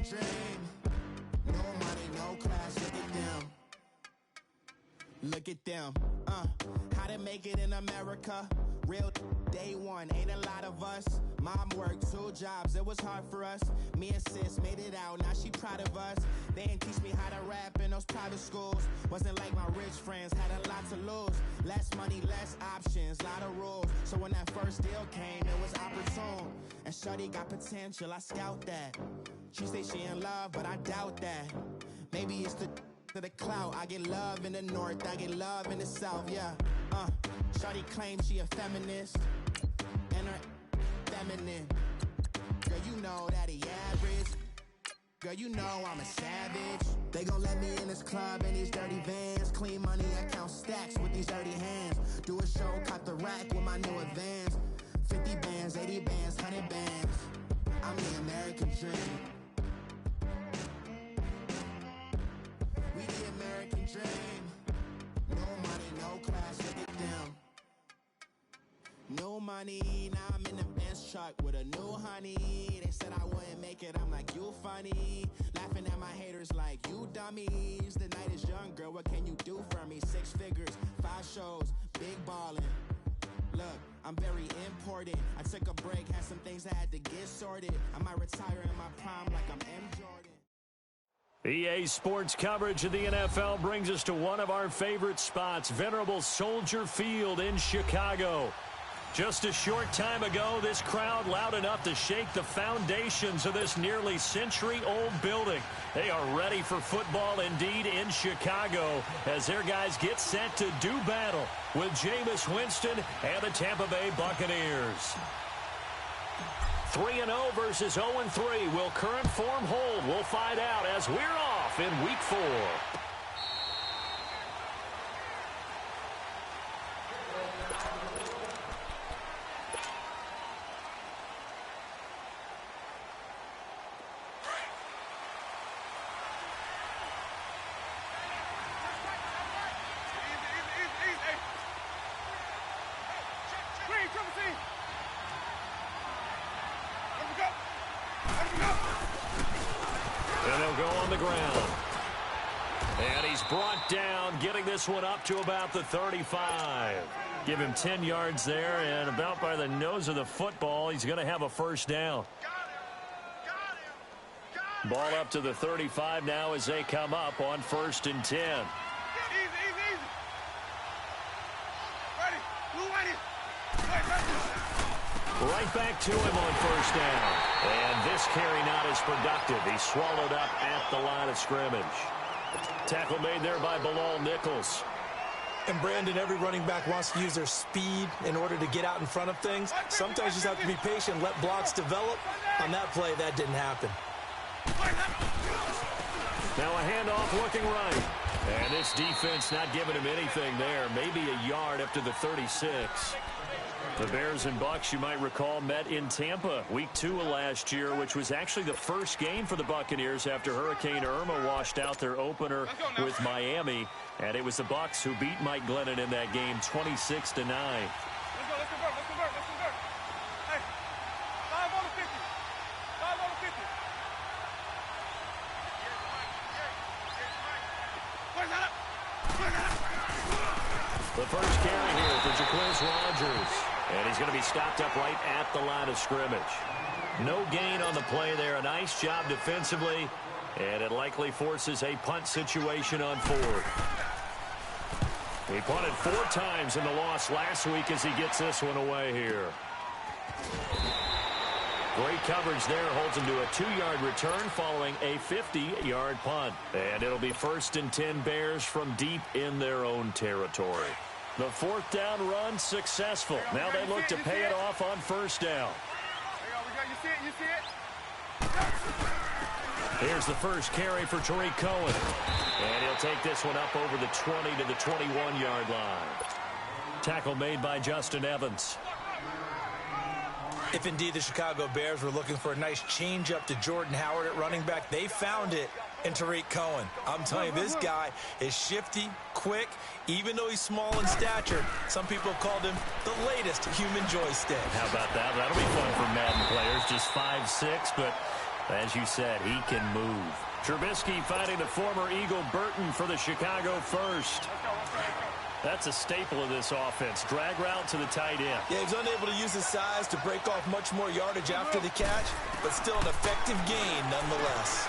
American dream. No money, no class, look at them. Look at them, how to make it in America. Real day one, ain't a lot of us. Mom worked 2 jobs, it was hard for us. Me and sis made it out, now she proud of us. They didn't teach me how to rap in those private schools. Wasn't like my rich friends, had a lot to lose. Less money, less options, lot of rules. So when that first deal came, it was opportune. And shorty got potential, I scout that. She say she in love, but I doubt that. Maybe it's to the clout. I get love in the north, I get love in the south, yeah. Shawty claims she a feminist, and her feminine. Girl, you know that he average. Girl, you know I'm a savage. They gon' let me in this club in these dirty vans. Clean money, I count stacks with these dirty hands. Do a show, cut the rack with my new advance. 50 bands, 80 bands, 100 bands. I'm the American dream. We the American dream. No money, no class, look at them. No money, now I'm in the Benz truck with a new honey. They said I wouldn't make it, I'm like, you funny. Laughing at my haters like, you dummies. The night is young, girl, what can you do for me? 6 figures, 5 shows, big ballin'. Look, I'm very important. I took a break, had some things I had to get sorted. I might retire in my prime like I'm M. Jordan. EA Sports coverage of the NFL brings us to one of our favorite spots, Venerable Soldier Field in Chicago. Just a short time ago, this crowd loud enough to shake the foundations of this nearly century-old building. They are ready for football indeed in Chicago as their guys get set to do battle with Jameis Winston and the Tampa Bay Buccaneers. 3-0 versus 0-3. Will current form hold? We'll find out as we're off in Week 4. Brought down, getting this one up to about the 35. Give him 10 yards there, and about by the nose of the football, he's going to have a first down. Ball up to the 35 now as they come up on 1st and 10. Right back to him on 1st down. And this carry not as productive. He's swallowed up at the line of scrimmage. Tackle made there by Bilal Nichols. And Brandon, every running back wants to use their speed in order to get out in front of things. Sometimes you just have to be patient, let blocks develop. On that play, that didn't happen. Now a handoff looking right. And this defense not giving him anything there. Maybe a yard up to the 36. The Bears and Bucs, you might recall, met in Tampa week 2 of last year, which was actually the first game for the Buccaneers after Hurricane Irma washed out their opener with Miami. And it was the Bucs who beat Mike Glennon in that game 26-9. The first carry here for Jacquizz Rodgers. And he's going to be stopped up right at the line of scrimmage. No gain on the play there. A nice job defensively. And it likely forces a punt situation on 4th. He punted 4 times in the loss last week as he gets this one away here. Great coverage there. Holds him to a 2-yard return following a 50-yard punt. And it'll be 1st and 10 Bears from deep in their own territory. The 4th down run successful. Now they look to pay it off on 1st down. You see it? Here's the first carry for Tariq Cohen. And he'll take this one up over the 20 to the 21-yard line. Tackle made by Justin Evans. If indeed the Chicago Bears were looking for a nice change-up to Jordan Howard at running back, they found it in Tariq Cohen. I'm telling you, this guy is shifty, quick, even though he's small in stature. Some people called him the latest human joystick. How about that? That'll be fun for Madden players. Just 5'6", but As you said, he can move. Trubisky finding the former Eagle Burton for the Chicago first. That's a staple of this offense. Drag route to the tight end. Yeah, he's unable to use his size to break off much more yardage after the catch, but still an effective gain nonetheless.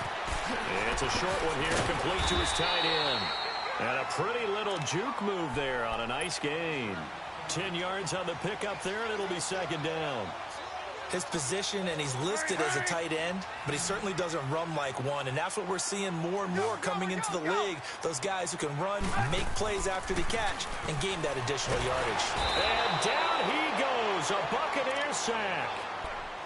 It's a short one here, complete to his tight end. And a pretty little juke move there on a nice gain. 10 yards on the pickup there, and it'll be second down. His position, and he's listed as a tight end, but he certainly doesn't run like one, and that's what we're seeing more and more coming into the league. Those guys who can run, make plays after the catch, and gain that additional yardage. And down he goes, a Buccaneer sack.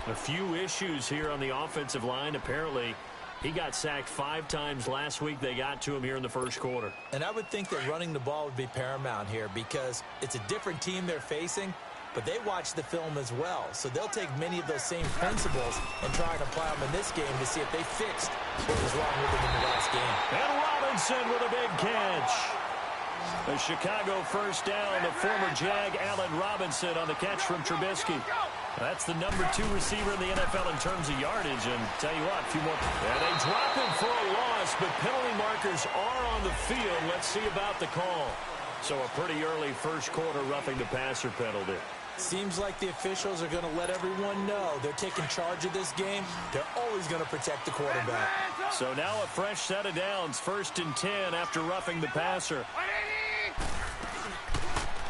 A few issues here on the offensive line. Apparently, he got sacked 5 times last week. They got to him here in the first quarter. And I would think that running the ball would be paramount here because it's a different team they're facing, but they watch the film as well. So they'll take many of those same principles and try and apply them in this game to see if they fixed what was wrong with them in the last game. And Robinson with a big catch. The Chicago first down, the former Jag Allen Robinson on the catch from Trubisky. That's the number 2 receiver in the NFL in terms of yardage. And tell you what, a few more. And they drop him for a loss, but penalty markers are on the field. Let's see about the call. So a pretty early first quarter roughing the passer penalty. Seems like the officials are going to let everyone know they're taking charge of this game. They're always going to protect the quarterback. So now a fresh set of downs, 1st and 10 after roughing the passer.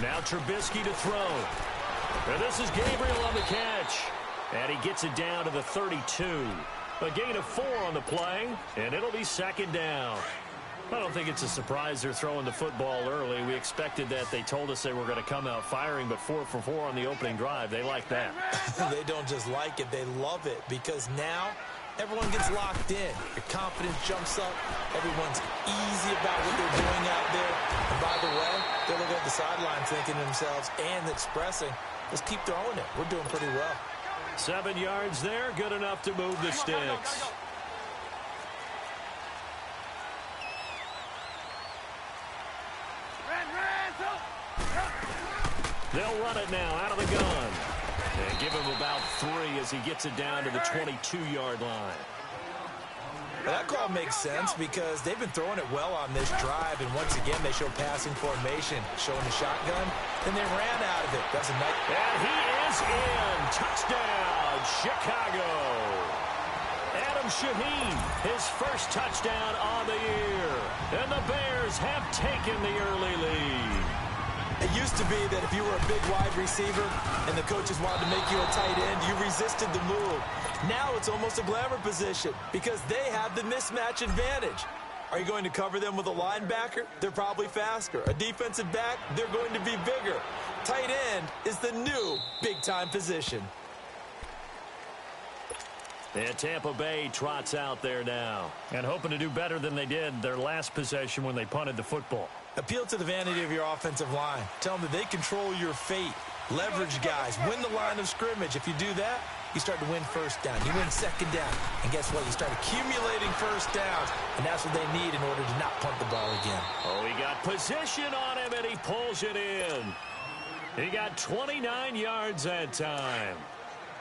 Now Trubisky to throw. And this is Gabriel on the catch. And he gets it down to the 32. A gain of 4 on the play, and it'll be second down. I don't think it's a surprise they're throwing the football early. We expected that. They told us they were going to come out firing, but 4 for 4 on the opening drive. They like that. They don't just like it, they love it, because now everyone gets locked in. Your confidence jumps up. Everyone's easy about what they're doing out there. And by the way, they're looking at the sidelines thinking to themselves and expressing, let's keep throwing it. We're doing pretty well. 7 yards there, good enough to move the sticks. They'll run it now out of the gun. And give him about 3 as he gets it down to the 22-yard line. Well, that call makes sense because they've been throwing it well on this drive, and once again they show passing formation, showing the shotgun, and they ran out of it. That's a nice. And he is in. Touchdown, Chicago. Adam Shaheen, his first touchdown on the year. And the Bears have taken the early lead. It used to be that if you were a big wide receiver and the coaches wanted to make you a tight end, you resisted the move. Now it's almost a glamour position because they have the mismatch advantage. Are you going to cover them with a linebacker? They're probably faster. A defensive back? They're going to be bigger. Tight end is the new big-time position. And Tampa Bay trots out there now and hoping to do better than they did their last possession when they punted the football. Appeal to the vanity of your offensive line. Tell them that they control your fate. Leverage guys. Win the line of scrimmage. If you do that, you start to win first down. You win second down. And guess what? You start accumulating first downs. And that's what they need in order to not punt the ball again. Oh, he got position on him, and he pulls it in. He got 29 yards that time.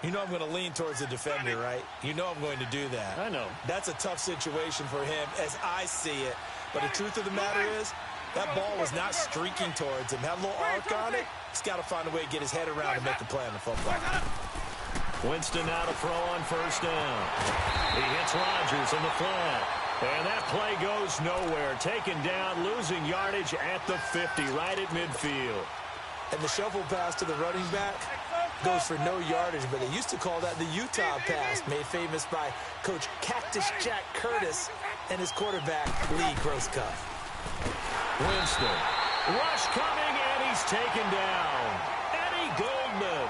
You know I'm going to lean towards the defender, right? You know I'm going to do that. I know. That's a tough situation for him as I see it. But the truth of the matter is, that ball was not streaking towards him. Had a little arc on it. He's got to find a way to get his head around and make the play on the football. Winston now to throw on first down. He hits Rodgers in the flat. And that play goes nowhere. Taken down, losing yardage at the 50, right at midfield. And the shuffle pass to the running back goes for no yardage, but they used to call that the Utah pass, made famous by Coach Cactus Jack Curtis and his quarterback, Lee Grosskopf. Winston. Rush coming, and he's taken down. Eddie Goldman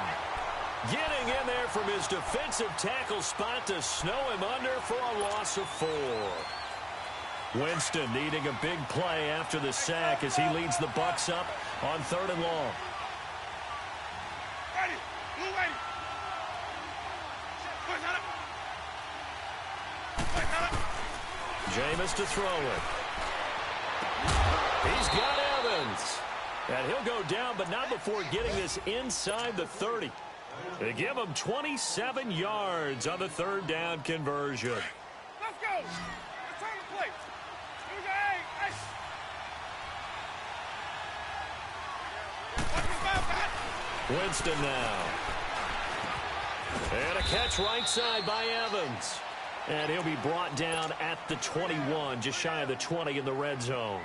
getting in there from his defensive tackle spot to snow him under for a loss of 4. Winston needing a big play after the sack as he leads the Bucs up on 3rd and long. Jameis to throw it. He's got Evans. And he'll go down, but not before getting this inside the 30. They give him 27 yards on the third down conversion. Let's go. Return the plate. Here we go. Hey. Winston now. And a catch right side by Evans. And he'll be brought down at the 21, just shy of the 20 in the red zone.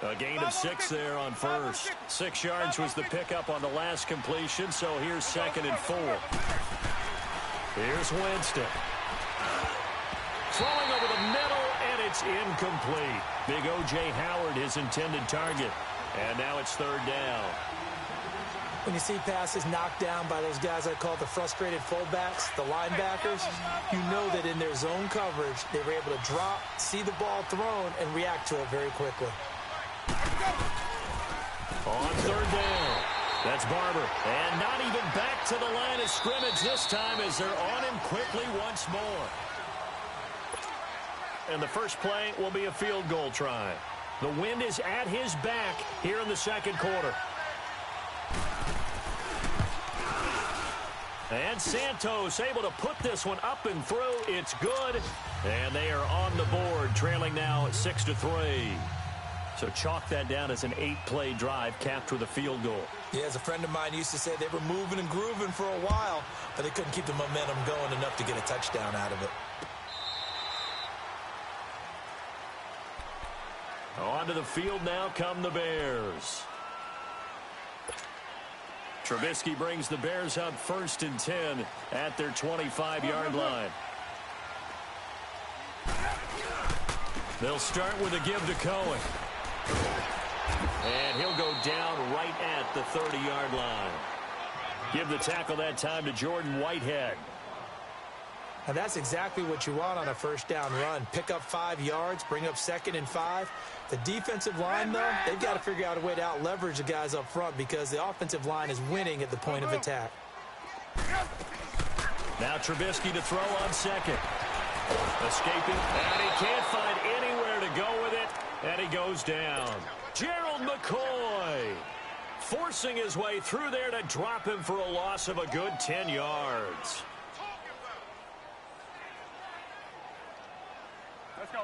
A gain of 6 there on first. 6 yards was the pickup on the last completion, so here's 2nd and 4. Here's Winston. Throwing over the middle, and it's incomplete. Big O.J. Howard, his intended target. And now it's 3rd down. When you see passes knocked down by those guys I call the frustrated fullbacks, the linebackers, you know that in their zone coverage, they were able to drop, see the ball thrown, and react to it very quickly. On 3rd down, that's Barber. And not even back to the line of scrimmage this time as they're on him quickly once more. And the first play will be a field goal try. The wind is at his back here in the 2nd quarter. And Santos able to put this one up and through. It's good. And they are on the board, trailing now at 6-3. So chalk that down as an 8-play drive capped with a field goal. Yeah, as a friend of mine used to say, they were moving and grooving for a while, but they couldn't keep the momentum going enough to get a touchdown out of it. Onto the field now come the Bears. Trubisky brings the Bears up 1st and 10 at their 25-yard line. They'll start with a give to Cohen. And he'll go down right at the 30-yard line. Give the tackle that time to Jordan Whitehead. And that's exactly what you want on a 1st down run. Pick up 5 yards, bring up 2nd and 5. The defensive line, though, they've got to figure out a way to out-leverage the guys up front because the offensive line is winning at the point of attack. Now Trubisky to throw on 2nd. Escaping, and he can't find anywhere to go with it, and he goes down. Gerald McCoy forcing his way through there to drop him for a loss of a good 10 yards.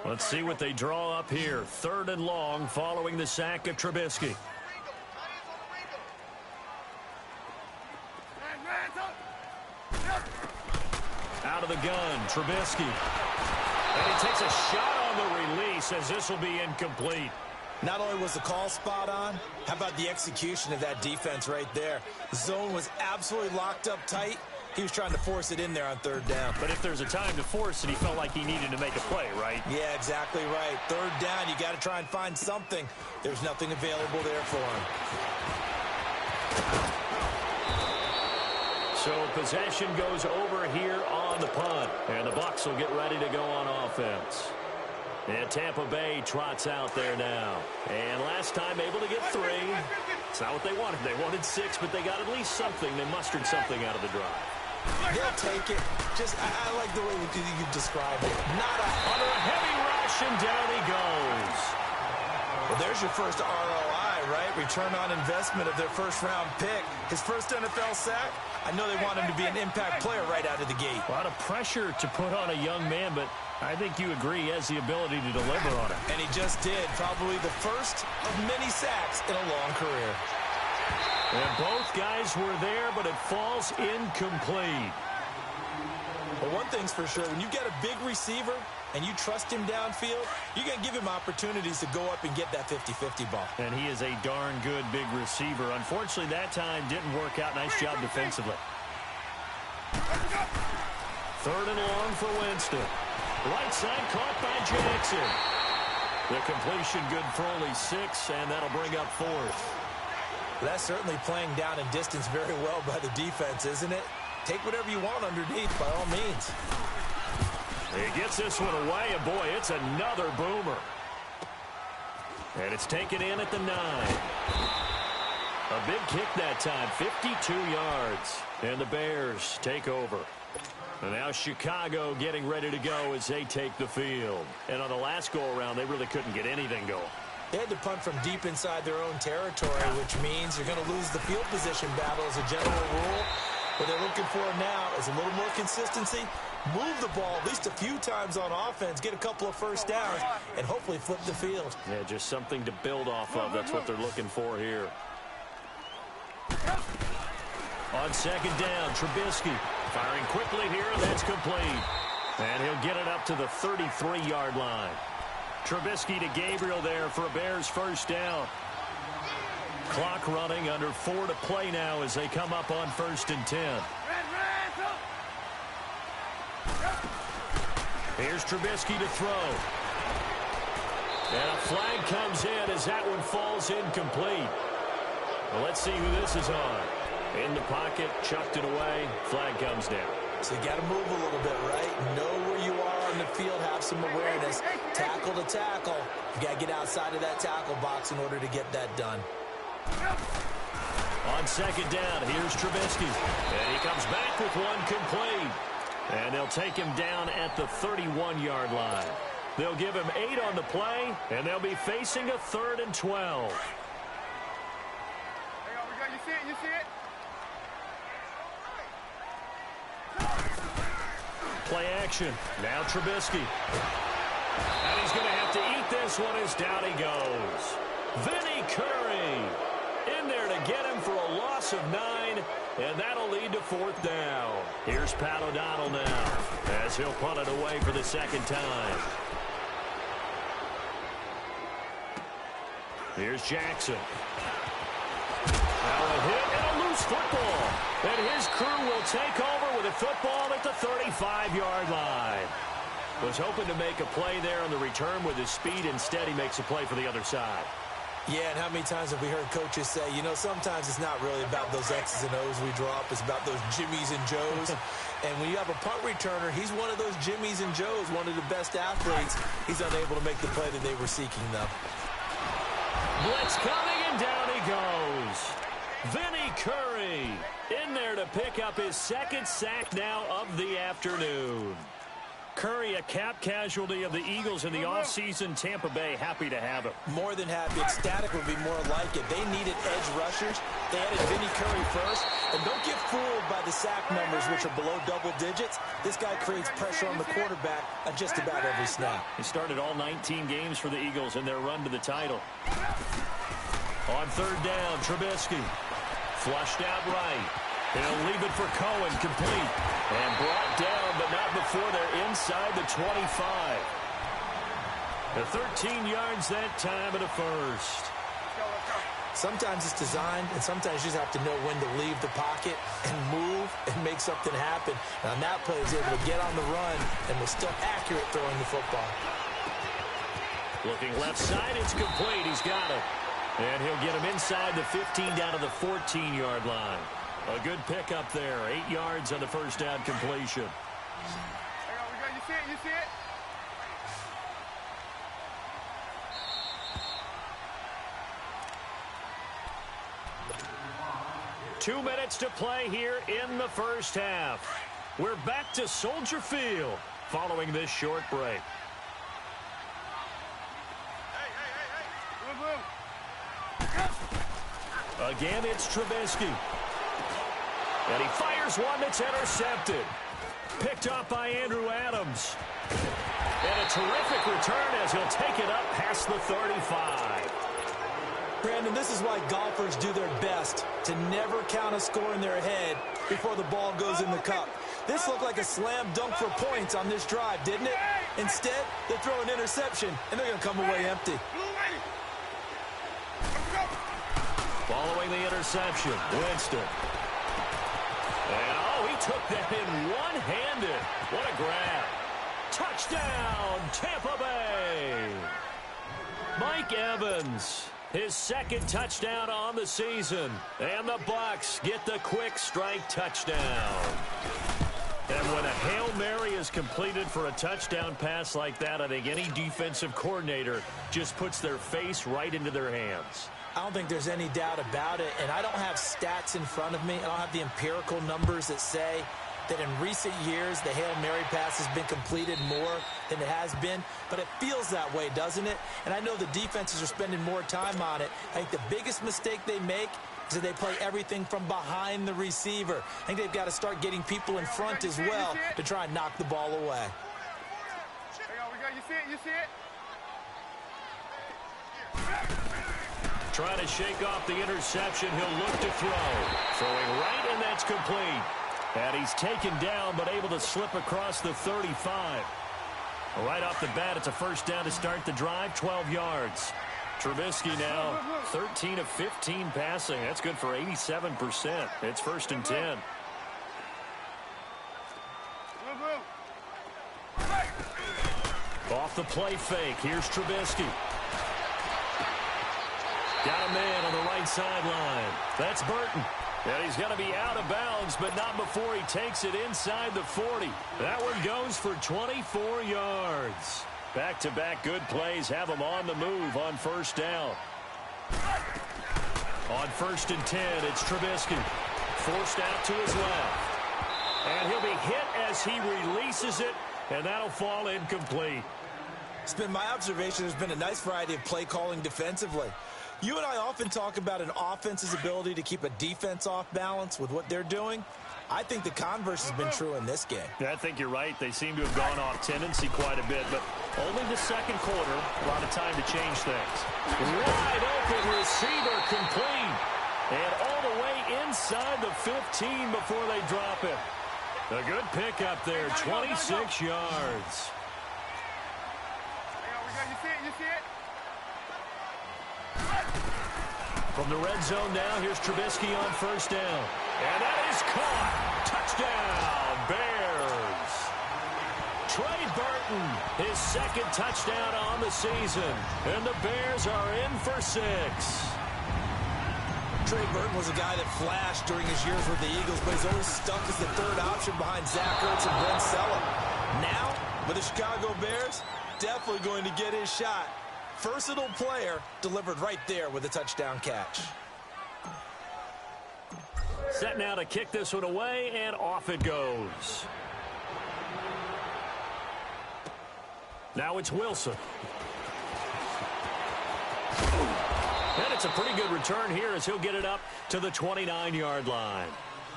Let's see what they draw up here. 3rd and long following the sack of Trubisky. Out of the gun, Trubisky. And he takes a shot on the release as this will be incomplete. Not only was the call spot on, how about the execution of that defense right there? The zone was absolutely locked up tight. He was trying to force it in there on 3rd down. But if there's a time to force it, he felt like he needed to make a play, right? Yeah, exactly right. 3rd down, you got to try and find something. There's nothing available there for him. So possession goes over here on the punt. And the Bucs will get ready to go on offense. And Tampa Bay trots out there now. And last time able to get 3. It's not what they wanted. They wanted 6, but they got at least something. They mustered something out of the drive. They'll take it. I like the way you described it. Not under a heavy rush, and down he goes. Well, there's your first ROI, right? Return on investment of their 1st-round pick. His first NFL sack. I know they want him to be an impact player right out of the gate. A lot of pressure to put on a young man, but I think you agree he has the ability to deliver on it. And he just did. Probably the first of many sacks in a long career. And both guys were there, but it falls incomplete. But one thing's for sure, when you get a big receiver and you trust him downfield, you're going to give him opportunities to go up and get that 50-50 ball. And he is a darn good big receiver. Unfortunately, that time didn't work out. Nice job defensively. 3rd and long for Winston. Right side caught by Jackson. The completion good for only 6, and that'll bring up 4th. That's certainly playing down in distance very well by the defense, isn't it? Take whatever you want underneath, by all means. He gets this one away, and boy, it's another boomer. And it's taken in at the 9. A big kick that time, 52 yards. And the Bears take over. And now Chicago getting ready to go as they take the field. And on the last go-around, they really couldn't get anything going. They had to punt from deep inside their own territory, which means you're going to lose the field position battle as a general rule. What they're looking for now is a little more consistency, move the ball at least a few times on offense, get a couple of first downs, and hopefully flip the field. Yeah, just something to build off of. That's what they're looking for here. On second down, Trubisky firing quickly here, and that's complete. And he'll get it up to the 33-yard line. Trubisky to Gabriel there for a Bears first down. Clock running, under 4 to play now as they come up on 1st and 10. Here's Trubisky to throw. And a flag comes in as that one falls incomplete. Well, let's see who this is on. In the pocket, chucked it away, flag comes down. So you got to move a little bit, right? Know where you are on the field, have some awareness. Tackle to tackle. You got to get outside of that tackle box in order to get that done. On second down, here's Trubisky. And he comes back with one complete. And they'll take him down at the 31-yard line. They'll give him 8 on the play, and they'll be facing a 3rd and 12. Hang on, you see it? You see it? Play action. Now Trubisky. And he's going to have to eat this one as down he goes. Vinny Curry in there to get him for a loss of 9, and that'll lead to 4th down. Here's Pat O'Donnell now as he'll punt it away for the second time. Here's Jackson. Now a hit and a loose football. And his crew will take over with a football at the 35-yard line. Was hoping to make a play there on the return with his speed. Instead, he makes a play for the other side. Yeah, and how many times have we heard coaches say, you know, sometimes it's not really about those X's and O's we drop. It's about those Jimmies and Joes. And when you have a punt returner, he's one of those Jimmies and Joes, one of the best athletes. He's unable to make the play that they were seeking, though. Blitz coming, and down he goes. Vinny Curry in there to pick up his 2nd sack now of the afternoon. Curry, a cap casualty of the Eagles in the offseason. Tampa Bay happy to have him. More than happy. Ecstatic would be more like it. They needed edge rushers. They added Vinny Curry first. And don't get fooled by the sack numbers, which are below double digits. This guy creates pressure on the quarterback at just about every snap. He started all 19 games for the Eagles in their run to the title. On 3rd down, Trubisky. Flushed out right. He'll leave it for Cohen, complete. And brought down, but not before they're inside the 25. The 13 yards that time at a first. Sometimes it's designed, and sometimes you just have to know when to leave the pocket and move and make something happen. And on that play, he's able to get on the run and was still accurate throwing the football. Looking left side, it's complete. He's got it. And he'll get him inside the 15 down to the 14-yard line. A good pickup there. 8 yards on the first down completion. Hang on, you see it? You see it? 2 minutes to play here in the first half. We're back to Soldier Field following this short break. Again, it's Trubisky. And he fires one that's intercepted. Picked up by Andrew Adams. And a terrific return as he'll take it up past the 35. Brandon, this is why golfers do their best to never count a score in their head before the ball goes in the cup. This looked like a slam dunk for points on this drive, didn't it? Instead, they throw an interception, and they're going to come away empty. Following the interception, Winston. And, oh, he took that in one-handed. What a grab. Touchdown, Tampa Bay. Mike Evans, his second touchdown on the season. And the Bucs get the quick strike touchdown. And when a Hail Mary is completed for a touchdown pass like that, I think any defensive coordinator just puts their face right into their hands. I don't think there's any doubt about it, and I don't have stats in front of me. I don't have the empirical numbers that say that in recent years the Hail Mary pass has been completed more than it has been, but it feels that way, doesn't it? And I know the defenses are spending more time on it. I think the biggest mistake they make So they play everything from behind the receiver. I think they've got to start getting people in front as well to try and knock the ball away. We go. You see it? You see it? Trying to shake off the interception. He'll look to throw. Throwing right, and that's complete. And he's taken down, but able to slip across the 35. Right off the bat, it's a first down to start the drive, 12 yards. Trubisky now 13 of 15 passing. That's good for 87%. It's 1st and 10. Off the play fake. Here's Trubisky. Got a man on the right sideline. That's Burton. And he's going to be out of bounds, but not before he takes it inside the 40. That one goes for 24 yards. Back-to-back good plays have him on the move on first down. On 1st and 10, it's Trubisky. Forced out to his left. And he'll be hit as he releases it, and that'll fall incomplete. It's been my observation there's been a nice variety of play calling defensively. You and I often talk about an offense's ability to keep a defense off balance with what they're doing. I think the converse has been true in this game. Yeah, I think you're right. They seem to have gone off tendency quite a bit, but only the second quarter, a lot of time to change things. Wide open receiver complete. And all the way inside the 15 before they drop it. A good pickup there, 26 yards. You see it? You see it? From the red zone now, here's Trubisky on first down. And that is caught. Touchdown, Bears. Trey Burton, his second touchdown on the season. And the Bears are in for 6. Trey Burton was a guy that flashed during his years with the Eagles, but he's always stuck as the third option behind Zach Ertz and Brent Sellem. Now, with the Chicago Bears, definitely going to get his shot. Versatile player delivered right there with a touchdown catch. Set now to kick this one away, and off it goes. Now it's Wilson. And it's a pretty good return here as he'll get it up to the 29-yard line.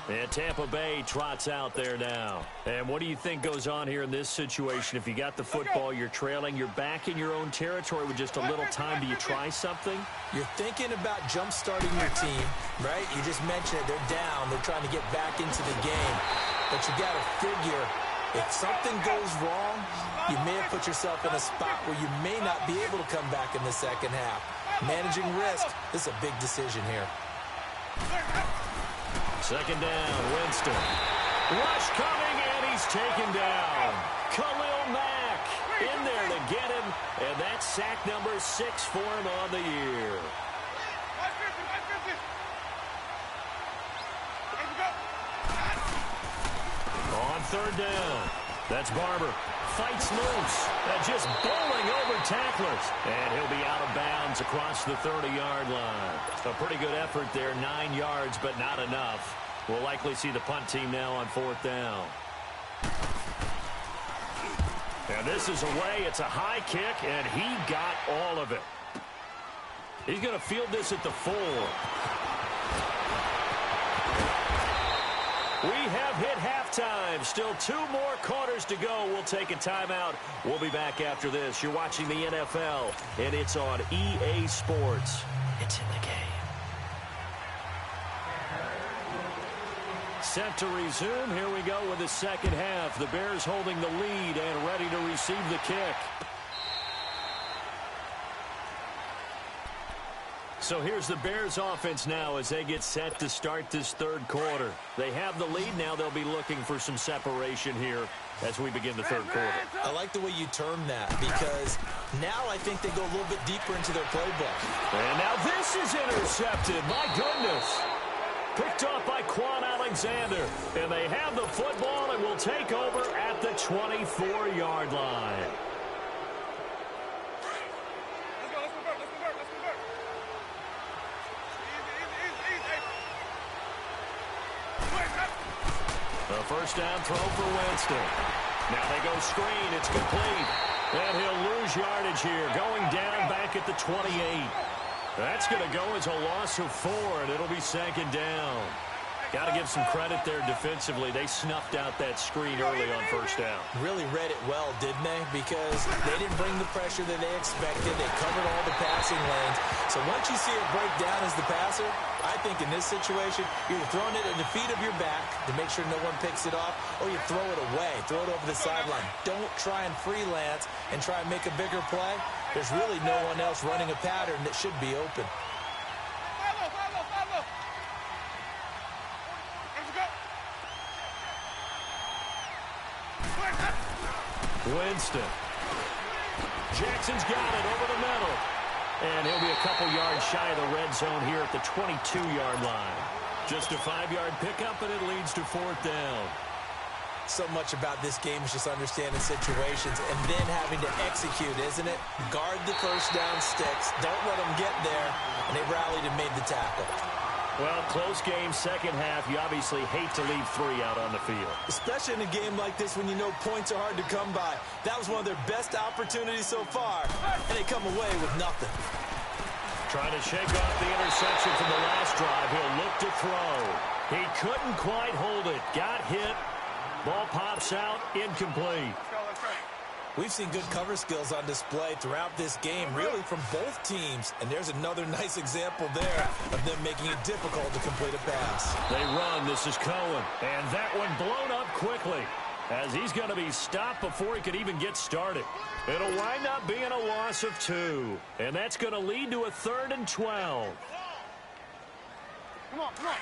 And Tampa Bay trots out there now. And what do you think goes on here in this situation? If you got the football, you're trailing, you're back in your own territory with just a little time. Do you try something? You're thinking about jump-starting your team, right? You just mentioned it. They're down. They're trying to get back into the game. But you got to figure, if something goes wrong, you may have put yourself in a spot where you may not be able to come back in the second half. Managing risk, this is a big decision here. Second down, Winston. Rush coming, and he's taken down. Khalil Mack in there to get him, and that's sack number 6 for him on the year. On third down, that's Barber. Fights loose, and just bowling over tacklers. And he'll be out of bounds across the 30-yard line. A pretty good effort there, 9 yards, but not enough. We'll likely see the punt team now on 4th down. And this is away. It's a high kick, and he got all of it. He's going to field this at the 4. We have hit halftime. Still 2 more quarters to go. We'll take a timeout. We'll be back after this. You're watching the NFL, and it's on EA Sports. It's in the game. Set to resume. Here we go with the second half. The Bears holding the lead and ready to receive the kick. So here's the Bears offense now as they get set to start this third quarter. They have the lead. Now they'll be looking for some separation here as we begin the third quarter. I like the way you term that because now I think they go a little bit deeper into their playbook. And now this is intercepted. My goodness. Picked off by Quan Alexander. And they have the football and will take over at the 24-yard line. A first down throw for Winston. Now they go screen. It's complete. And he'll lose yardage here. Going down back at the 28. That's going to go as a loss of 4, and it'll be second down. Got to give some credit there defensively. They snuffed out that screen early on first down. Really read it well, didn't they? Because they didn't bring the pressure that they expected. They covered all the passing lanes. So once you see it break down as the passer, I think in this situation, you're throwing it at the feet of your back to make sure no one picks it off, or you throw it away, throw it over the sideline. Don't try and freelance and try and make a bigger play. There's really no one else running a pattern that should be open. Winston. Jackson's got it over the middle. And he'll be a couple yards shy of the red zone here at the 22-yard line. Just a 5-yard pickup, and it leads to 4th down. So much about this game is just understanding situations and then having to execute, isn't it? Guard the first down sticks. Don't let them get there. And they rallied and made the tackle. Well, close game, second half. You obviously hate to leave 3 out on the field. Especially in a game like this when you know points are hard to come by. That was one of their best opportunities so far, and they come away with nothing. Trying to shake off the interception from the last drive. He'll look to throw. He couldn't quite hold it. Got hit. Ball pops out. Incomplete. We've seen good cover skills on display throughout this game, really from both teams. And there's another nice example there of them making it difficult to complete a pass. They run. This is Cohen. And that one blown up quickly as he's going to be stopped before he could even get started. It'll wind up being a loss of 2. And that's going to lead to a 3rd and 12. Come on, come on.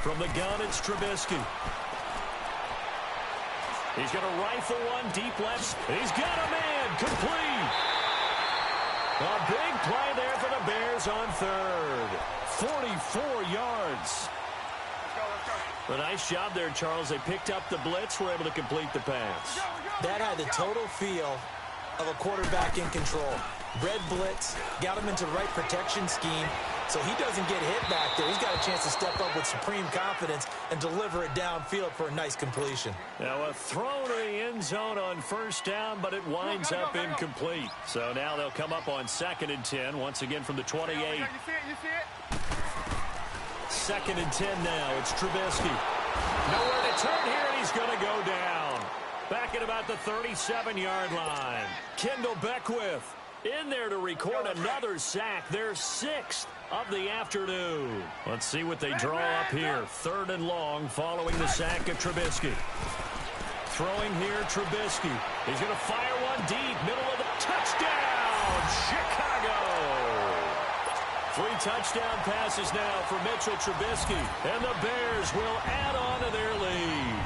From the gun, it's Trubisky. He's going to rifle one deep left. He's got a man. Complete. A big play there for the Bears on 3rd. 44 yards. A nice job there, Charles. They picked up the blitz, were able to complete the pass. That had the total feel of a quarterback in control. Red blitz, got him into the right protection scheme, so he doesn't get hit back there. He's got a chance to step up with supreme confidence and deliver it downfield for a nice completion. Now a throw to the end zone on first down, but it winds up incomplete. So now they'll come up on 2nd and 10, once again from the 28. You see it? 2nd and 10 now. It's Trubisky. Nowhere to turn here, and he's going to go down. Back at about the 37-yard line. Kendall Beckwith in there to record another sack. Their 6th of the afternoon. Let's see what they draw up here. 3rd and long following the sack of Trubisky. Throwing here, Trubisky. He's going to fire one deep. Middle of the touchdown, Chicago. 3 touchdown passes now for Mitchell Trubisky. And the Bears will add on to their lead.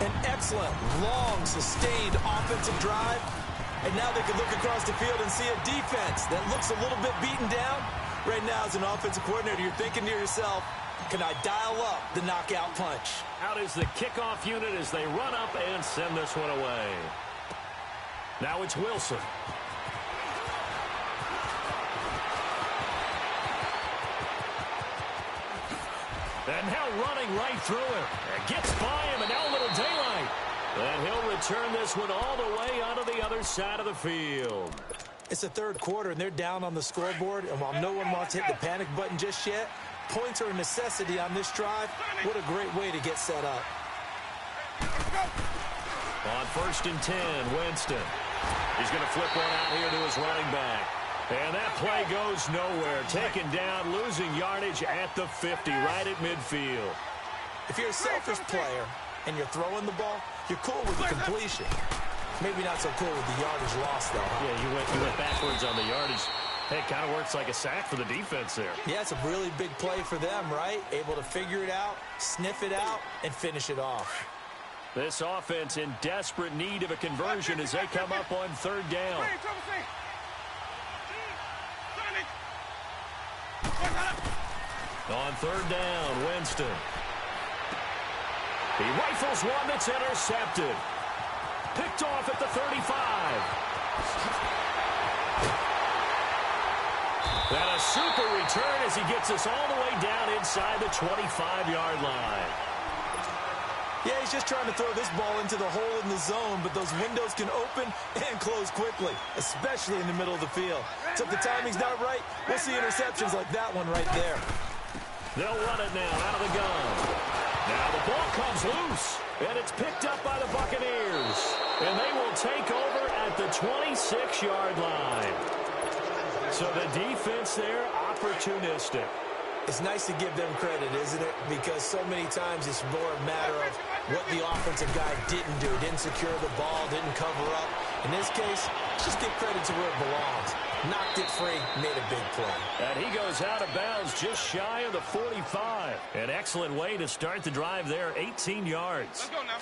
An excellent, long, sustained offensive drive. And now they can look across the field and see a defense that looks a little bit beaten down. Right now, as an offensive coordinator, you're thinking to yourself, can I dial up the knockout punch? Out is the kickoff unit as they run up and send this one away. Now it's Wilson. And now running right through him. Gets by him, and now a little daylight. And he'll return this one all the way onto the other side of the field. It's the 3rd quarter, and they're down on the scoreboard. And while no one wants to hit the panic button just yet, points are a necessity on this drive. What a great way to get set up. On 1st and 10, Winston. He's going to flip one out here to his running back. And that play goes nowhere. Taken down, losing yardage at the 50, right at midfield. If you're a selfish player and you're throwing the ball, you're cool with the completion. Maybe not so cool with the yardage loss, though. Huh? Yeah, you went backwards on the yardage. Hey, it kind of works like a sack for the defense there. Yeah, it's a really big play for them, right? Able to figure it out, sniff it out, and finish it off. This offense in desperate need of a conversion as they come up on 3rd down. On 3rd down, Winston. He rifles one that's intercepted. Picked off at the 35. And a super return as he gets us all the way down inside the 25-yard line. Yeah, he's just trying to throw this ball into the hole in the zone, but those windows can open and close quickly, especially in the middle of the field. So if the timing's not right, we'll see interceptions like that one right there. They'll run it now out of the gun. Now the ball comes loose, and it's picked up by the Buccaneers. And they will take over at the 26-yard line. So the defense there, opportunistic. It's nice to give them credit, isn't it? Because so many times it's more a matter of what the offensive guy didn't do. Didn't secure the ball, didn't cover up. In this case, just give credit to where it belongs. Knocked it free, made a big play. And he goes out of bounds just shy of the 45. An excellent way to start the drive there, 18 yards. Let's go now.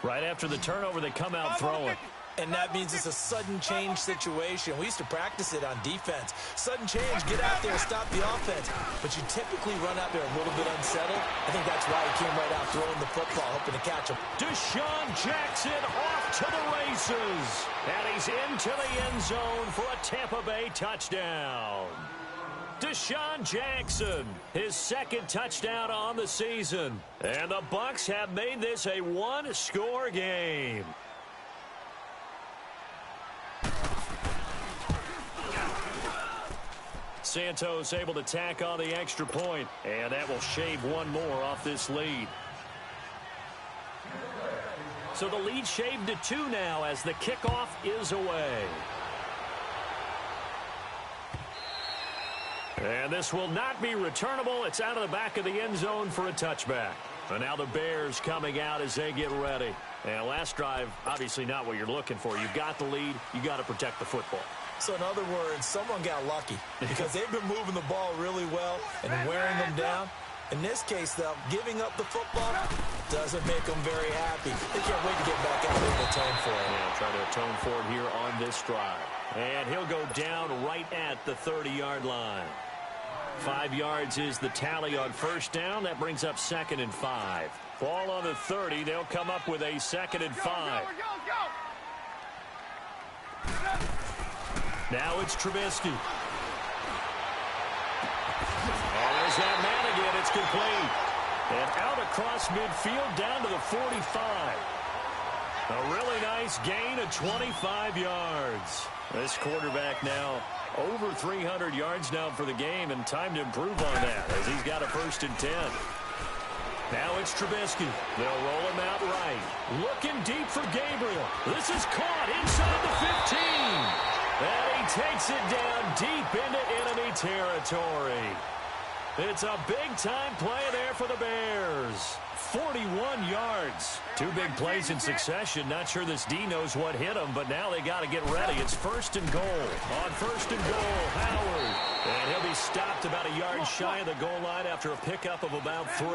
Right after the turnover, they come out throwing. And that means it's a sudden change situation. We used to practice it on defense. Sudden change, get out there, stop the offense. But you typically run out there a little bit unsettled. I think that's why he came right out throwing the football, hoping to catch him. Deshaun Jackson off to the races. And he's into the end zone for a Tampa Bay touchdown. Deshaun Jackson, his second touchdown on the season. And the Bucs have made this a one-score game. Santos able to tack on the extra point, and that will shave one more off this lead. So the lead shaved to 2 now as the kickoff is away. And this will not be returnable. It's out of the back of the end zone for a touchback. And now the Bears coming out as they get ready. And last drive, obviously not what you're looking for. You've got the lead. You got to protect the football. So in other words, someone got lucky because they've been moving the ball really well and wearing them down. In this case, though, giving up the football doesn't make them very happy. They can't wait to get back out there and atone for it. Yeah, try to atone for it here on this drive. And he'll go down right at the 30-yard line. 5 yards is the tally on first down. That brings up 2nd and 5. Ball on the 30. They'll come up with a 2nd and 5. Now it's Trubisky. And there's that man again. It's complete. And out across midfield down to the 45. A really nice gain of 25 yards. This quarterback now over 300 yards now for the game, and time to improve on that as he's got a 1st and 10. Now it's Trubisky. They'll roll him out right. Looking deep for Gabriel. This is caught inside the 15. And he takes it down deep into enemy territory. It's a big-time play there for the Bears. 41 yards. 2 big plays in succession. Not sure this D knows what hit him, but now they got to get ready. It's 1st and goal. On 1st and goal, Howard. And he'll be stopped about a yard shy of the goal line after a pickup of about 3.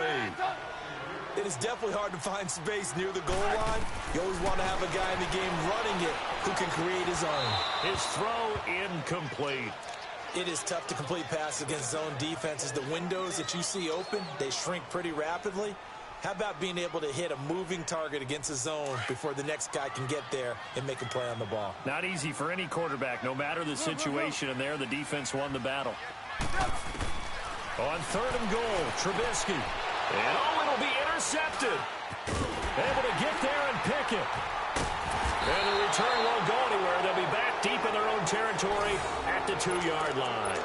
It is definitely hard to find space near the goal line. You always want to have a guy in the game running it who can create his own. His throw incomplete. It is tough to complete passes against zone defenses. The windows that you see open, they shrink pretty rapidly. How about being able to hit a moving target against a zone before the next guy can get there and make a play on the ball? Not easy for any quarterback, no matter the situation, and there the defense won the battle. On 3rd and goal, Trubisky. And it'll be intercepted. Able to get there and pick it. And the return won't go anywhere. They'll be back deep in their own territory at the 2-yard line.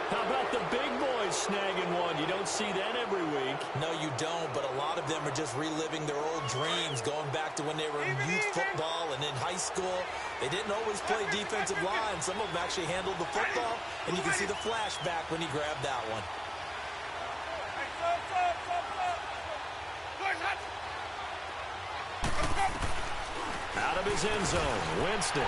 How about the big boys snagging one? You don't see that every week. No, you don't, but a lot of them are just reliving their old dreams, going back to when they were in youth football and in high school. They didn't always play defensive line. Some of them actually handled the football, and you can see the flashback when he grabbed that one. Out of his end zone, Winston.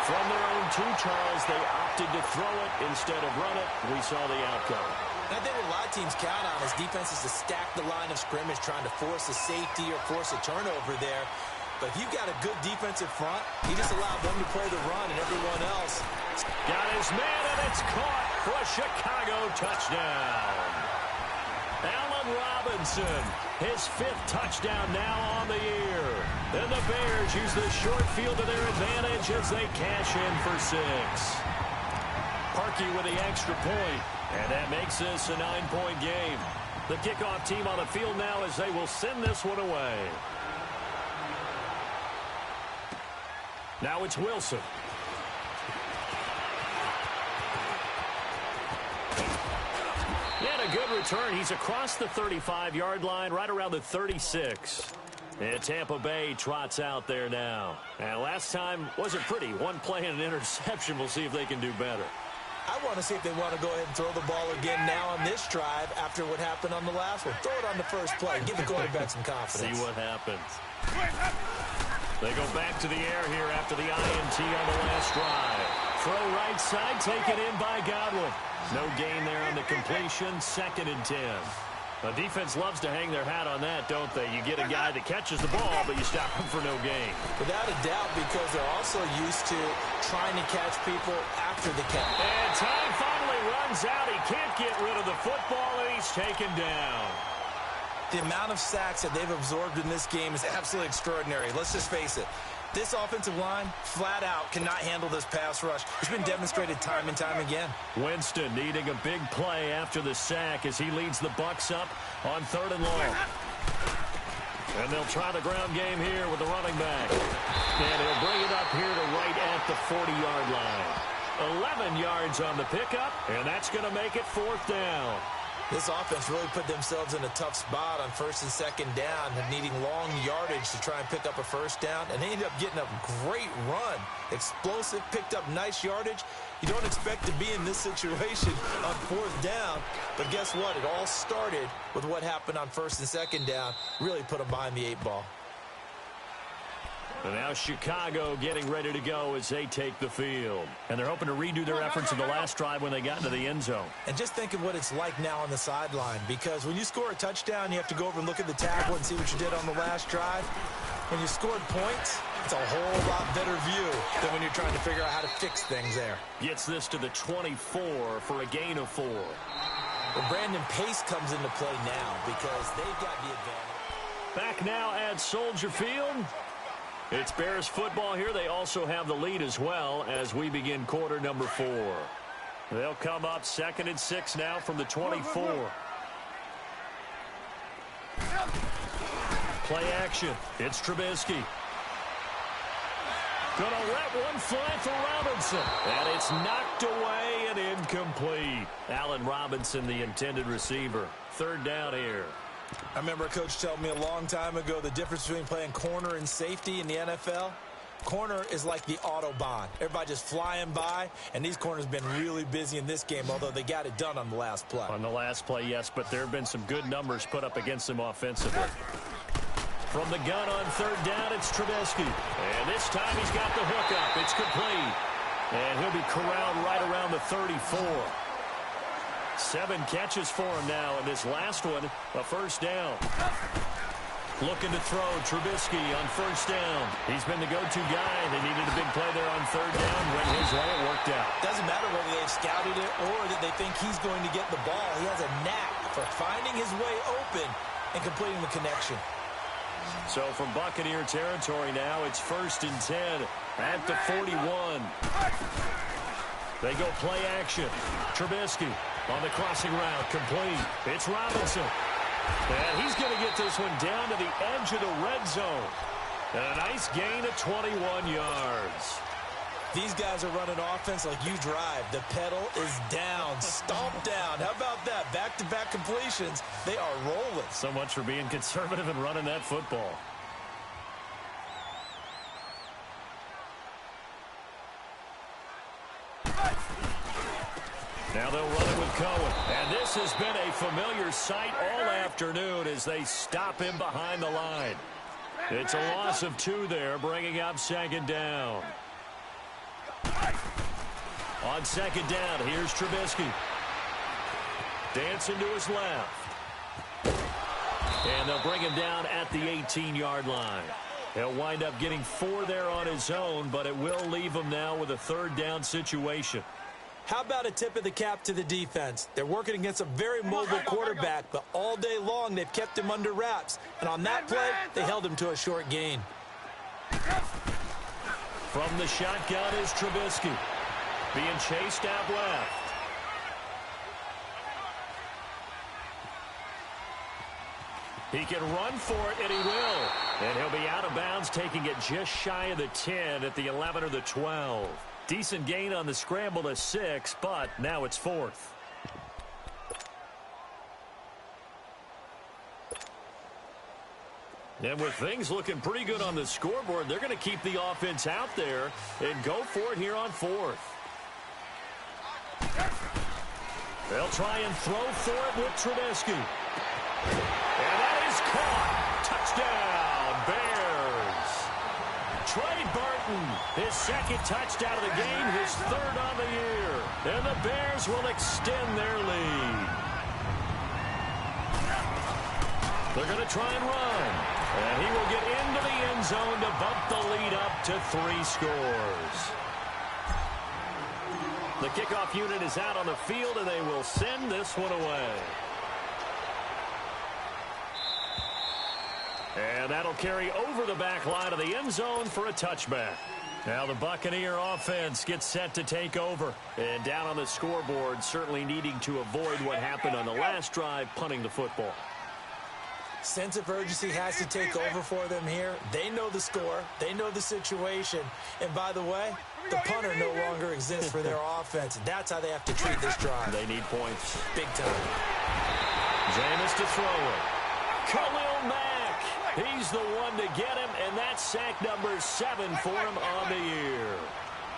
From their own 2, Charles, they opted to throw it instead of run it. We saw the outcome. I think what a lot of teams count on is defenses to stack the line of scrimmage, trying to force a safety or force a turnover there. But if you've got a good defensive front, you just allow them to play the run and everyone else. Got his man, and it's caught for a Chicago touchdown. Allen Robinson, his 5th touchdown now on the year. And the Bears use the short field to their advantage as they cash in for 6. Parkey with the extra point, and that makes this a 9-point game. The kickoff team on the field now as they will send this one away. Now it's Wilson. And a good return. He's across the 35-yard line, right around the 36. And Tampa Bay trots out there now. And last time wasn't pretty. One play and an interception. We'll see if they can do better. I want to see if they want to go ahead and throw the ball again now on this drive after what happened on the last one. Throw it on the first play. Give the quarterback some confidence. See what happens. They go back to the air here after the INT on the last drive. Throw right side, taken in by Godwin. No gain there on the completion, 2nd and 10. The defense loves to hang their hat on that, don't they? You get a guy that catches the ball, but you stop him for no gain. Without a doubt, because they're also used to trying to catch people after the catch. And time finally runs out. He can't get rid of the football, and he's taken down. The amount of sacks that they've absorbed in this game is absolutely extraordinary. Let's just face it. This offensive line, flat out, cannot handle this pass rush. It's been demonstrated time and time again. Winston needing a big play after the sack as he leads the Bucs up on 3rd and long. And they'll try the ground game here with the running back. And he'll bring it up here to right at the 40-yard line. 11 yards on the pickup, and that's going to make it 4th down. This offense really put themselves in a tough spot on 1st and 2nd down, needing long yardage to try and pick up a 1st down, and they ended up getting a great run. Explosive, picked up nice yardage. You don't expect to be in this situation on 4th down, but guess what? It all started with what happened on 1st and 2nd down. Really put them behind the 8 ball. And now Chicago getting ready to go as they take the field. And they're hoping to redo their efforts in the last drive when they got into the end zone. And just think of what it's like now on the sideline, because when you score a touchdown, you have to go over and look at the tackle and see what you did on the last drive. When you scored points, it's a whole lot better view than when you're trying to figure out how to fix things there. Gets this to the 24 for a gain of 4. Well, Brandon Pace comes into play now because they've got the advantage. Back now at Soldier Field. It's Bears football here. They also have the lead as well as we begin quarter number 4. They'll come up 2nd and 6 now from the 24. Play action. It's Trubisky. Gonna let one fly for Robinson. And it's knocked away and incomplete. Allen Robinson, the intended receiver. 3rd down here. I remember a coach telling me a long time ago the difference between playing corner and safety in the NFL. Corner is like the Autobahn. Everybody just flying by, and these corners have been really busy in this game, although they got it done on the last play. On the last play, yes, but there have been some good numbers put up against them offensively. From the gun on 3rd down, it's Trubisky. And this time he's got the hook up. It's complete. And he'll be corralled right around the 34. 7 catches for him now, and this last one, a 1st down. Looking to throw, Trubisky on 1st down. He's been the go-to guy. They needed a big play there on 3rd down. Went his way, it worked out. Doesn't matter whether they've scouted it or that they think he's going to get the ball. He has a knack for finding his way open and completing the connection. So from Buccaneer territory now, it's 1st and 10 at the 41. They go play action. Trubisky on the crossing route, complete. It's Robinson. And he's going to get this one down to the edge of the red zone. And a nice gain of 21 yards. These guys are running offense like you drive. The pedal is down, stomp down. How about that? Back-to-back completions. They are rolling. So much for being conservative and running that football. Now they'll run it with Cohen. And this has been a familiar sight all afternoon as they stop him behind the line. It's a loss of 2 there, bringing up 2nd down. On 2nd down, here's Trubisky. Dancing to his left. And they'll bring him down at the 18-yard line. He'll wind up getting 4 there on his own, but it will leave him now with a 3rd down situation. How about a tip of the cap to the defense? They're working against a very mobile quarterback, but all day long they've kept him under wraps. And on that play, they held him to a short gain. From the shotgun is Trubisky. being chased out left. He can run for it, and he will. And he'll be out of bounds, taking it just shy of the 10 at the 11 or the 12. Decent gain on the scramble to 6, but now it's 4th. And with things looking pretty good on the scoreboard, they're going to keep the offense out there and go for it here on 4th. They'll try and throw for it with Trubisky. And that is caught. Touchdown, Bears. Trey Burton, his second touchdown of the game, his 3rd on the year. And the Bears will extend their lead. They're going to try and run. And he will get into the end zone to bump the lead up to 3 scores. The kickoff unit is out on the field, and they will send this one away. And that'll carry over the back line of the end zone for a touchback. Now the Buccaneer offense gets set to take over. And down on the scoreboard, certainly needing to avoid what happened on the last drive, punting the football. Sense of urgency has to take over for them here. They know the score. They know the situation. And by the way, the punter no longer exists for their offense. That's how they have to treat this drive. They need points. Big time. Jameis to throw it. Khalil Mack. He's the one to get him, and that's sack number 7 for him on the year.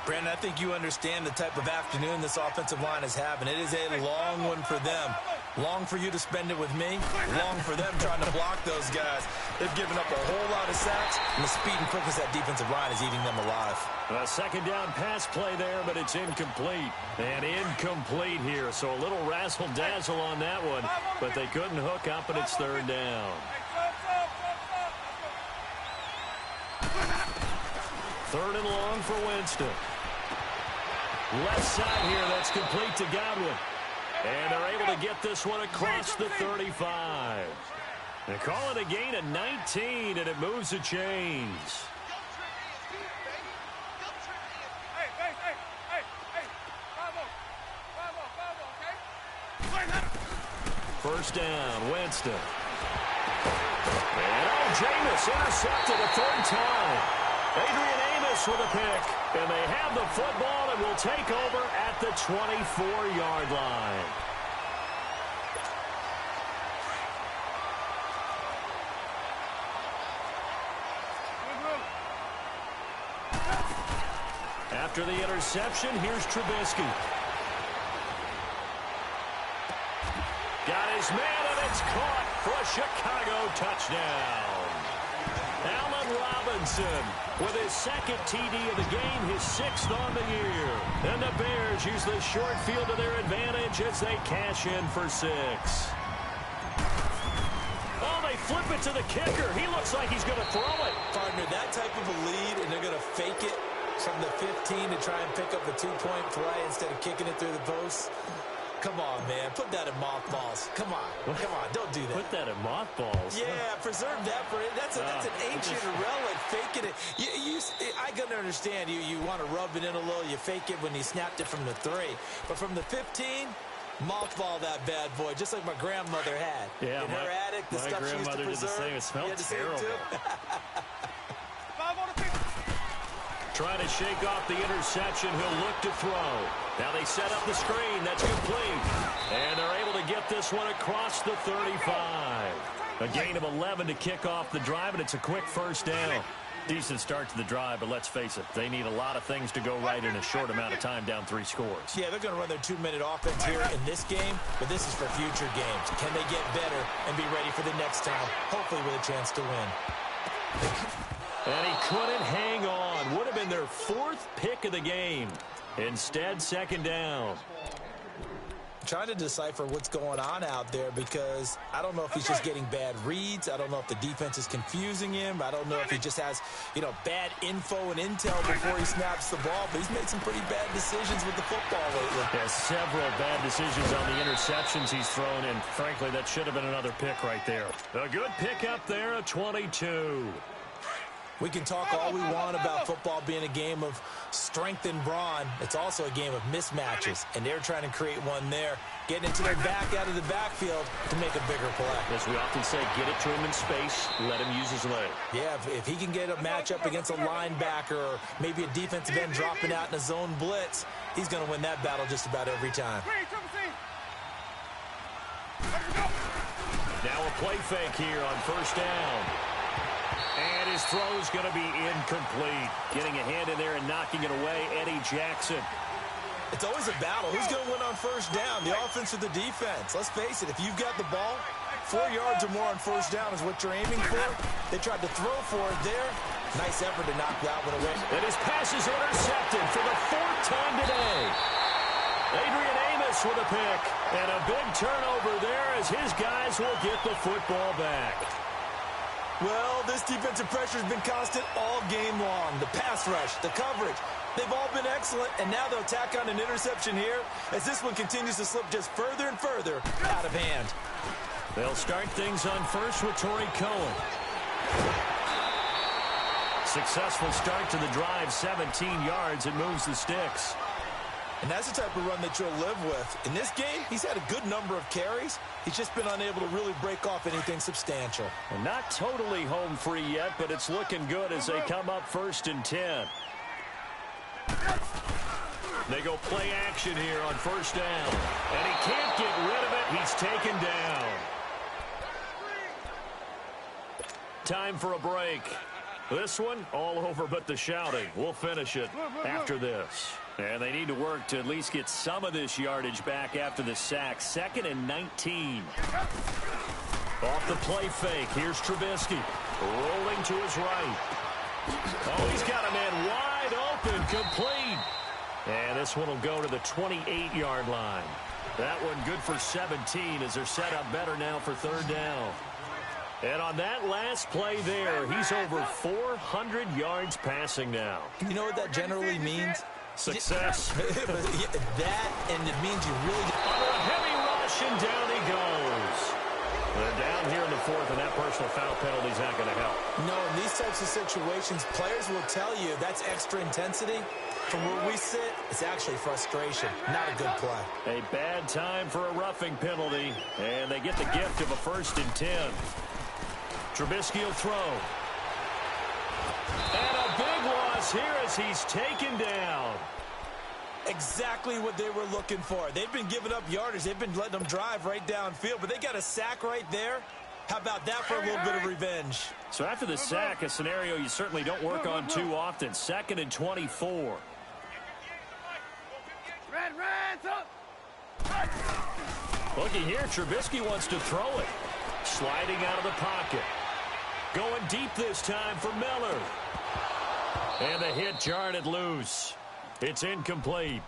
Brandon, I think you understand the type of afternoon this offensive line is having. It is a long one for them. Long for you to spend it with me. Long for them trying to block those guys. They've given up a whole lot of sacks, and the speed and quickness of that defensive line is eating them alive. A second down pass play there, but it's incomplete. And incomplete here, so a little razzle-dazzle on that one. But they couldn't hook up, and it's 3rd down. 3rd and long for Winston. Left side here, that's complete to Godwin. And they're able to get this one across the 35. They call it a gain of 19, and it moves the chains. First down, Winston. And Jameis intercepted a 3rd time. Adrian Amos with a pick, and they have the football and will take over at the 24-yard line. After the interception, here's Trubisky. Got his man, and it's caught for a Chicago touchdown. Allen Robinson with his 2nd TD of the game, his 6th on the year. And the Bears use the short field to their advantage as they cash in for 6. Oh, they flip it to the kicker. He looks like he's going to throw it. Partner, that type of a lead, and they're going to fake it from the 15 to try and pick up a 2-point play instead of kicking it through the post. Come on, man. Put that in mothballs. Come on. Come on. Don't do that. Put that in mothballs. Yeah, preserve that for it. That's an ancient relic. Faking it. I can understand you want to rub it in a little. You fake it when he snapped it from the 3. But from the 15, mothball that bad boy, just like my grandmother had. Yeah, in her attic, the stuff she used to preserve. Did the same. It smelled terrible. Trying to shake off the interception. He'll look to throw. Now they set up the screen. That's complete. And they're able to get this one across the 35. A gain of 11 to kick off the drive, and it's a quick first down. Decent start to the drive, but let's face it, they need a lot of things to go right in a short amount of time, down 3 scores. Yeah, they're going to run their 2-minute offense here in this game, but this is for future games. Can they get better and be ready for the next time, hopefully with a chance to win? And he couldn't hang on. Would have been their 4th pick of the game. Instead, 2nd down. Trying to decipher what's going on out there because I don't know if he's just getting bad reads. I don't know if the defense is confusing him. I don't know if he just has, bad info and intel before he snaps the ball. But he's made some pretty bad decisions with the football lately. Yeah, several bad decisions on the interceptions he's thrown, and frankly, that should have been another pick right there. A good pick up there, a 22. We can talk all we want about football being a game of strength and brawn. It's also a game of mismatches, and they're trying to create one there, getting into their back out of the backfield to make a bigger play. As we often say, get it to him in space, let him use his leg. Yeah, if he can get a matchup against a linebacker or maybe a defensive end dropping out in a zone blitz, he's going to win that battle just about every time. Now a play fake here on first down. And his throw is going to be incomplete. Getting a hand in there and knocking it away, Eddie Jackson. It's always a battle. Who's going to win on first down, the offense or the defense? Let's face it, if you've got the ball, 4 yards or more on first down is what you're aiming for. They tried to throw for it there. Nice effort to knock that one away. And his pass is intercepted for the 4th time today. Adrian Amos with a pick. And a big turnover there as his guys will get the football back. Well, this defensive pressure has been constant all game long. The pass rush, the coverage, they've all been excellent, and now they'll tack on an interception here as this one continues to slip just further and further out of hand. They'll start things on first with Torrey Cohen. Successful start to the drive, 17 yards, and moves the sticks. And that's the type of run that you'll live with. In this game, he's had a good number of carries. He's just been unable to really break off anything substantial. And not totally home free yet, but it's looking good as they come up 1st and 10. They go play action here on first down. And he can't get rid of it. He's taken down. Time for a break. This one, all over but the shouting. We'll finish it after this. And they need to work to at least get some of this yardage back after the sack. 2nd and 19. Off the play fake. Here's Trubisky. Rolling to his right. Oh, he's got a man wide open. Complete. And this one will go to the 28-yard line. That one good for 17 as they're set up better now for 3rd down. And on that last play there, he's over 400 yards passing now. You know what that generally means? Success. That, and it means you really... Under a heavy rush, and down he goes. They're down here in the 4th, and that personal foul penalty is not going to help. No, in these types of situations, players will tell you that's extra intensity. From where we sit, it's actually frustration, not a good play. A bad time for a roughing penalty, and they get the gift of a 1st and 10. Trubisky will throw. And a big loss here as he's taken down. Exactly what they were looking for. They've been giving up yardage. They've been letting them drive right downfield, but they got a sack right there. How about that for a little bit of revenge? So after the sack, a scenario you certainly don't work on too often. 2nd and 24. Looking here, Trubisky wants to throw it. Sliding out of the pocket. Going deep this time for Miller. And the hit jarred it loose. It's incomplete.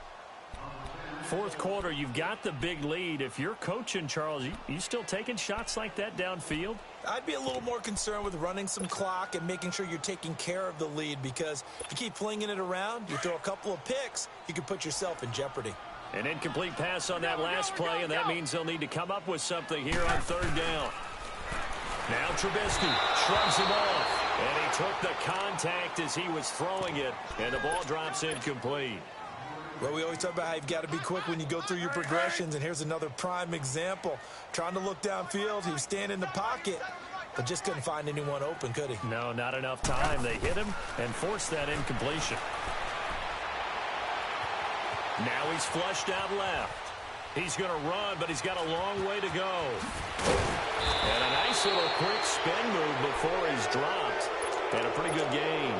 4th quarter, you've got the big lead. If you're coaching, Charles, you still taking shots like that downfield? I'd be a little more concerned with running some clock and making sure you're taking care of the lead, because if you keep flinging it around, you throw a couple of picks, you can put yourself in jeopardy. An incomplete pass on that last play, and that means they'll need to come up with something here on 3rd down. Now Trubisky shrugs him off, and he took the contact as he was throwing it, and the ball drops incomplete. Well, we always talk about how you've got to be quick when you go through your progressions, and here's another prime example. Trying to look downfield, he was standing in the pocket, but just couldn't find anyone open, could he? No, not enough time. They hit him and forced that incompletion. Now he's flushed out left. He's going to run, but he's got a long way to go. And a nice little quick spin move before he's dropped. And a pretty good gain.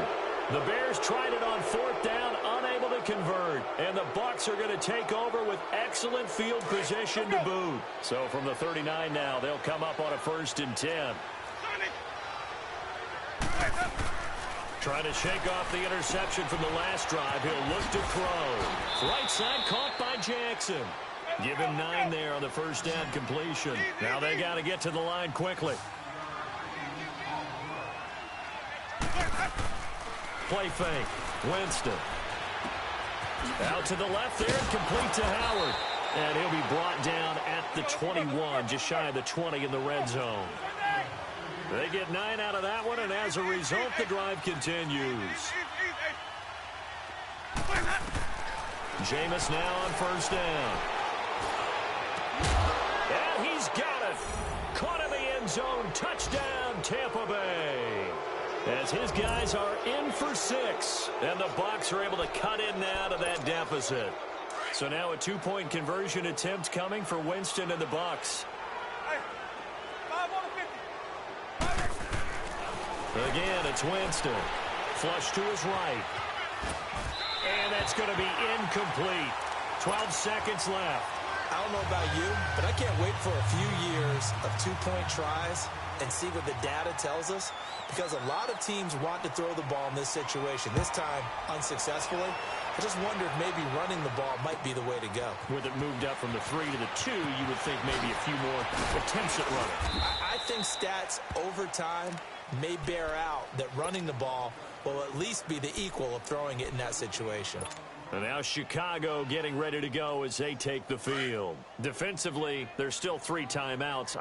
The Bears tried it on 4th down, unable to convert. And the Bucs are going to take over with excellent field position to boot. So from the 39 now, they'll come up on a 1st and 10. Trying to shake off the interception from the last drive. He'll look to throw. Right side caught by Jackson. Give him 9 there on the 1st down completion. Now they got to get to the line quickly. Play fake. Winston. Out to the left there, complete to Howard. And he'll be brought down at the 21, just shy of the 20 in the red zone. They get 9 out of that one, and as a result, the drive continues. Jameis now on first down. And he's got it. Caught in the end zone. Touchdown, Tampa Bay. As his guys are in for 6. And the Bucs are able to cut in now to that deficit. So now a 2-point conversion attempt coming for Winston and the Bucs. Again, it's Winston. Flush to his right. And that's going to be incomplete. 12 seconds left. I don't know about you, but I can't wait for a few years of 2-point tries and see what the data tells us, because a lot of teams want to throw the ball in this situation. This time, unsuccessfully. I just wonder if maybe running the ball might be the way to go. With it moved up from the 3 to the 2, you would think maybe a few more attempts at running. I think stats over time may bear out that running the ball will at least be the equal of throwing it in that situation. And now Chicago getting ready to go as they take the field. Defensively, there's still 3 timeouts.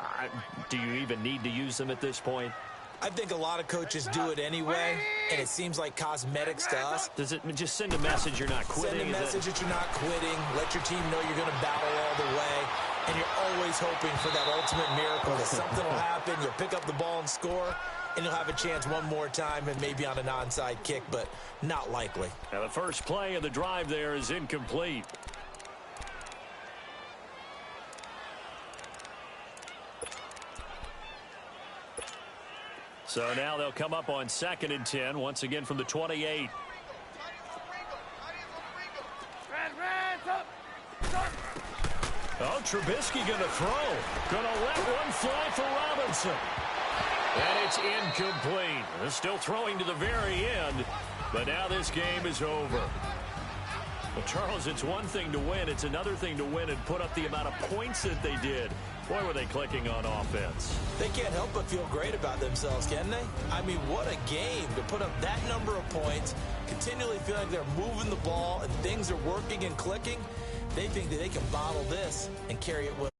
Do you even need to use them at this point? I think a lot of coaches do it anyway, and it seems like cosmetics to us. Does it just send a message you're not quitting? Send a message that you're not quitting. Let your team know you're going to battle all the way. And you're always hoping for that ultimate miracle that something will happen. You'll pick up the ball and score, and you'll have a chance one more time and maybe on an onside kick, but not likely. Now the first play of the drive there is incomplete. So now they'll come up on 2nd and 10, once again from the 28. Oh, Trubisky going to throw. Going to let one fly for Robinson. And it's incomplete. They're still throwing to the very end, but now this game is over. Well, Charles, it's one thing to win. It's another thing to win and put up the amount of points that they did. Boy, were they clicking on offense. They can't help but feel great about themselves, can they? I mean, what a game to put up that number of points, continually feel like they're moving the ball and things are working and clicking. They think that they can bottle this and carry it with